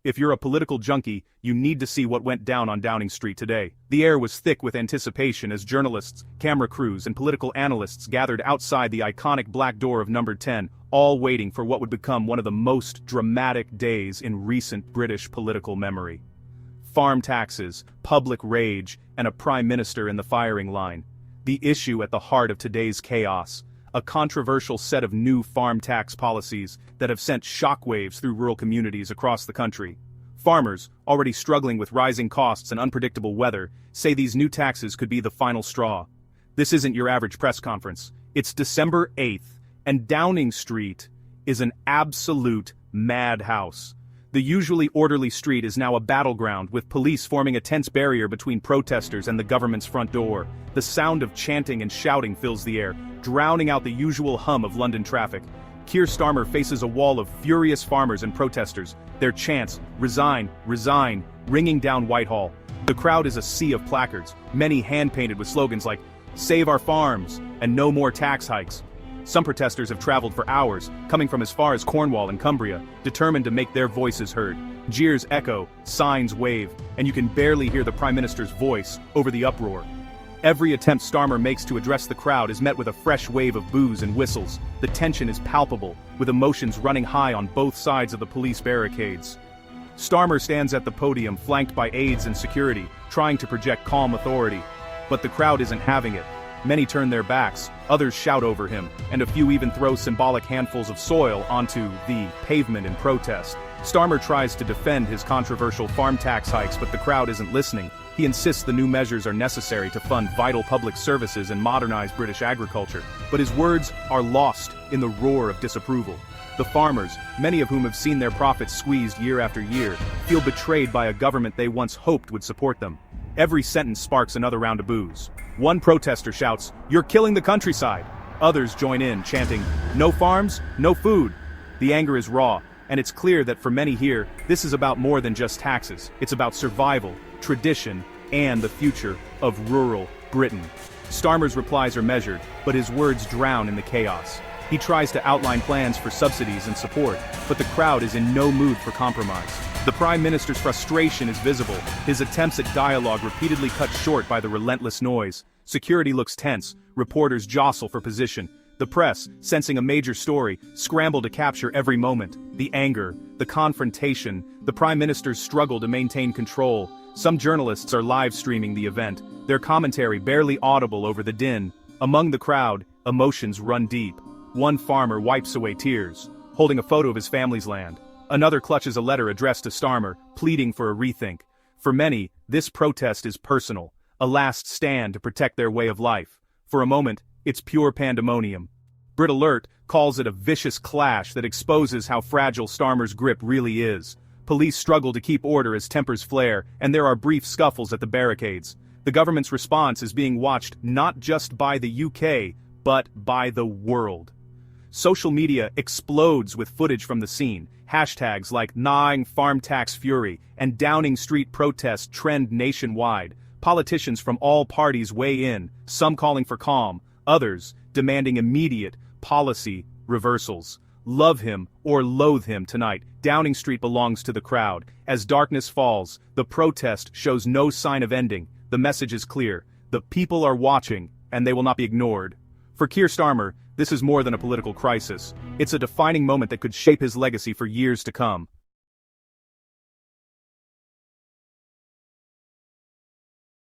If you're a political junkie, you need to see what went down on Downing Street today. The air was thick with anticipation as journalists, camera crews, and political analysts gathered outside the iconic black door of number 10, all waiting for what would become one of the most dramatic days in recent British political memory. Farm taxes, public rage, and a prime minister in the firing line. The issue at the heart of today's chaos. A controversial set of new farm tax policies that have sent shockwaves through rural communities across the country. Farmers, already struggling with rising costs and unpredictable weather, say these new taxes could be the final straw. This isn't your average press conference. It's December 8th, and Downing Street is an absolute madhouse. The usually orderly street is now a battleground, with police forming a tense barrier between protesters and the government's front door. The sound of chanting and shouting fills the air, drowning out the usual hum of London traffic. Keir Starmer faces a wall of furious farmers and protesters, their chants, "Resign, resign," ringing down Whitehall. The crowd is a sea of placards, many hand-painted with slogans like, "Save our farms," and "No more tax hikes." Some protesters have traveled for hours, coming from as far as Cornwall and Cumbria, determined to make their voices heard. Jeers echo, signs wave, and you can barely hear the Prime Minister's voice over the uproar. Every attempt Starmer makes to address the crowd is met with a fresh wave of boos and whistles. The tension is palpable, with emotions running high on both sides of the police barricades. Starmer stands at the podium flanked by aides and security, trying to project calm authority. But the crowd isn't having it. Many turn their backs, others shout over him, and a few even throw symbolic handfuls of soil onto the pavement in protest. Starmer tries to defend his controversial farm tax hikes, but the crowd isn't listening. He insists the new measures are necessary to fund vital public services and modernize British agriculture. But his words are lost in the roar of disapproval. The farmers, many of whom have seen their profits squeezed year after year, feel betrayed by a government they once hoped would support them. Every sentence sparks another round of boos. One protester shouts, "You're killing the countryside." Others join in, chanting, "No farms, no food." The anger is raw, and it's clear that for many here, this is about more than just taxes. It's about survival, tradition, and the future of rural Britain. Starmer's replies are measured, but his words drown in the chaos. He tries to outline plans for subsidies and support, but the crowd is in no mood for compromise. The Prime Minister's frustration is visible, his attempts at dialogue repeatedly cut short by the relentless noise. Security looks tense, reporters jostle for position. The press, sensing a major story, scramble to capture every moment. The anger, the confrontation, the Prime Minister's struggle to maintain control. Some journalists are live streaming the event, their commentary barely audible over the din. Among the crowd, emotions run deep. One farmer wipes away tears, holding a photo of his family's land. Another clutches a letter addressed to Starmer, pleading for a rethink. For many, this protest is personal, a last stand to protect their way of life. For a moment, it's pure pandemonium. Brit Alert calls it a vicious clash that exposes how fragile Starmer's grip really is. Police struggle to keep order as tempers flare, and there are brief scuffles at the barricades. The government's response is being watched not just by the UK, but by the world. Social media explodes with footage from the scene. Hashtags like gnawing farm tax fury and Downing Street protest trend nationwide. Politicians from all parties weigh in, some calling for calm, others demanding immediate policy reversals. Love him or loathe him tonight, Downing Street belongs to the crowd. As darkness falls, the protest shows no sign of ending. The message is clear. The people are watching, and they will not be ignored. For Keir Starmer, this is more than a political crisis. It's a defining moment that could shape his legacy for years to come.